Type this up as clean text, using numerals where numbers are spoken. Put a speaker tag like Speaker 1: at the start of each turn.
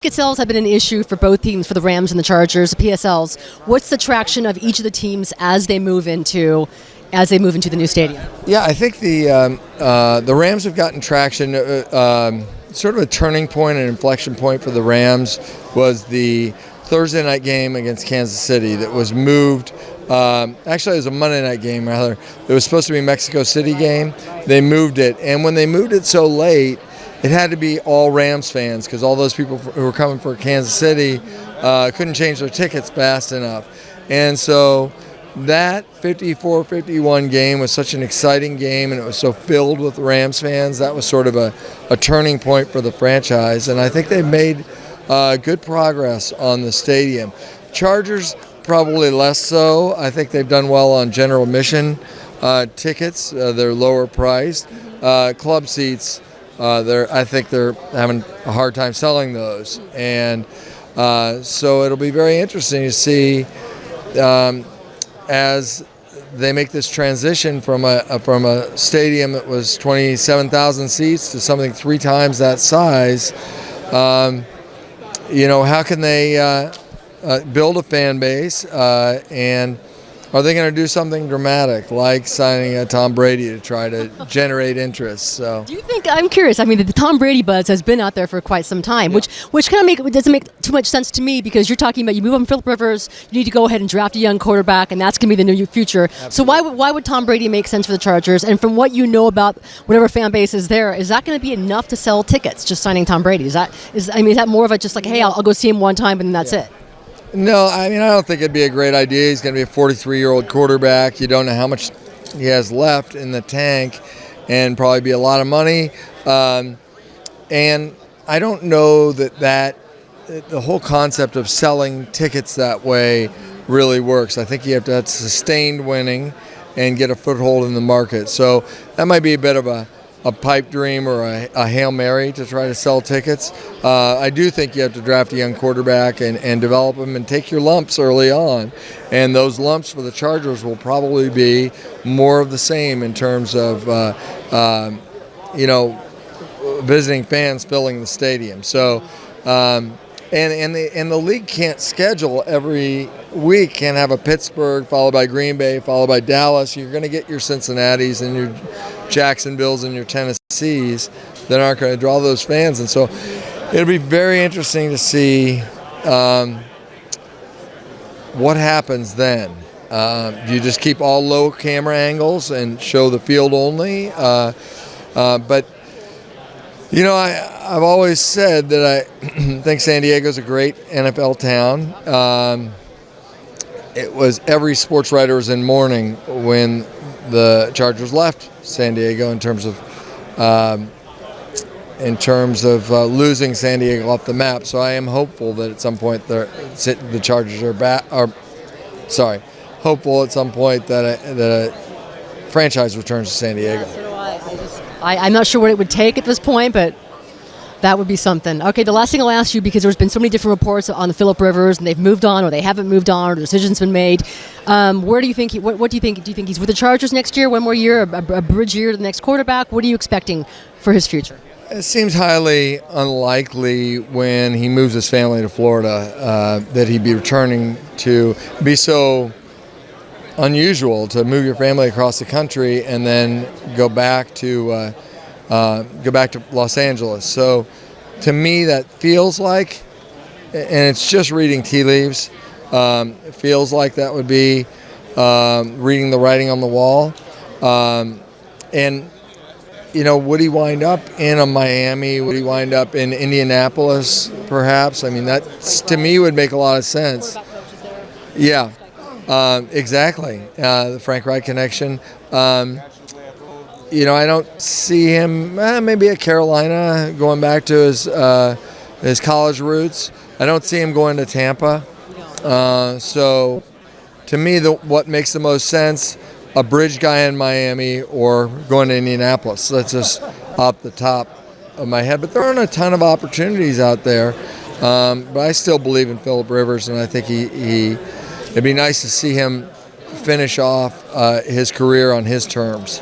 Speaker 1: Ticket sales have been an issue for both teams, for the Rams and the Chargers, the PSLs. What's the traction of each of the teams as they move into the new stadium?
Speaker 2: Yeah, I think the Rams have gotten traction. Sort of a turning point, an inflection point for the Rams was the Thursday night game against Kansas City that was moved. Actually, it was a Monday night game, rather. It was supposed to be a Mexico City game. They moved it, and when they moved it so late, it had to be all Rams fans because all those people who were coming for Kansas City couldn't change their tickets fast enough. And so that 54-51 game was such an exciting game, and it was so filled with Rams fans. That was sort of a turning point for the franchise, and I think they've made good progress on the stadium. Chargers, probably less so. I think they've done well on general admission tickets. They're lower priced. Club seats, I think they're having a hard time selling those, and so it'll be very interesting to see as they make this transition from a stadium that was 27,000 seats to something 3 times that size. How can they build a fan base, and are they going to do something dramatic like signing a Tom Brady to try to generate interest? So,
Speaker 1: do you think? I'm curious. I mean, the Tom Brady buzz has been out there for quite some time,
Speaker 2: yeah.
Speaker 1: which kind of doesn't make too much sense to me because you're talking about you move on Phillip Rivers, you need to go ahead and draft a young quarterback, and that's going to be the new future. Absolutely. So why would Tom Brady make sense for the Chargers? And from what you know about whatever fan base is there, is that going to be enough to sell tickets? Just signing Tom Brady? Is that more of a just like, hey, I'll go see him one time and then that's it?
Speaker 2: No, I don't think it'd be a great idea. He's going to be a 43-year-old quarterback. You don't know how much he has left in the tank, and probably be a lot of money. And I don't know that the whole concept of selling tickets that way really works. I think you have to have sustained winning and get a foothold in the market. So that might be a bit of a pipe dream or a Hail Mary to try to sell tickets. I do think you have to draft a young quarterback and develop them and take your lumps early on. And those lumps for the Chargers will probably be more of the same in terms of, visiting fans filling the stadium. So, and the league can't schedule every week, can't have a Pittsburgh followed by Green Bay followed by Dallas. You're going to get your Cincinnatis and your Jacksonvilles and your Tennessees that aren't going to draw those fans. And so it'll be very interesting to see what happens then. Do you just keep all low camera angles and show the field only? But I've always said that I think San Diego's a great NFL town. It was every sports writer was in mourning when the Chargers left San Diego in terms of losing San Diego off the map. So I am hopeful that at some point the Chargers are back. Hopeful at some point that a franchise returns to San Diego.
Speaker 1: Yeah, so do I. I'm not sure what it would take at this point, but that would be something. Okay, the last thing I'll ask you, because there's been so many different reports on the Phillip Rivers, and they've moved on, or they haven't moved on, or the decision's been made. Where do you think? What do you think? Do you think he's with the Chargers next year, one more year, a bridge year to the next quarterback? What are you expecting for his future?
Speaker 2: It seems highly unlikely when he moves his family to Florida that he'd be returning to. Be so unusual to move your family across the country and then go back to Los Angeles. So to me that feels like, and it's just reading tea leaves, it feels like that would be reading the writing on the wall. And would he wind up in a Miami? Would he wind up in Indianapolis perhaps? I mean, that to me would make a lot of sense. Yeah. Exactly. The Frank Reich connection. I don't see him maybe at Carolina going back to his college roots. I don't see him going to Tampa. So to me, what makes the most sense, a bridge guy in Miami or going to Indianapolis. That's just off the top of my head. But there aren't a ton of opportunities out there. But I still believe in Phillip Rivers, and I think it'd be nice to see him finish off his career on his terms.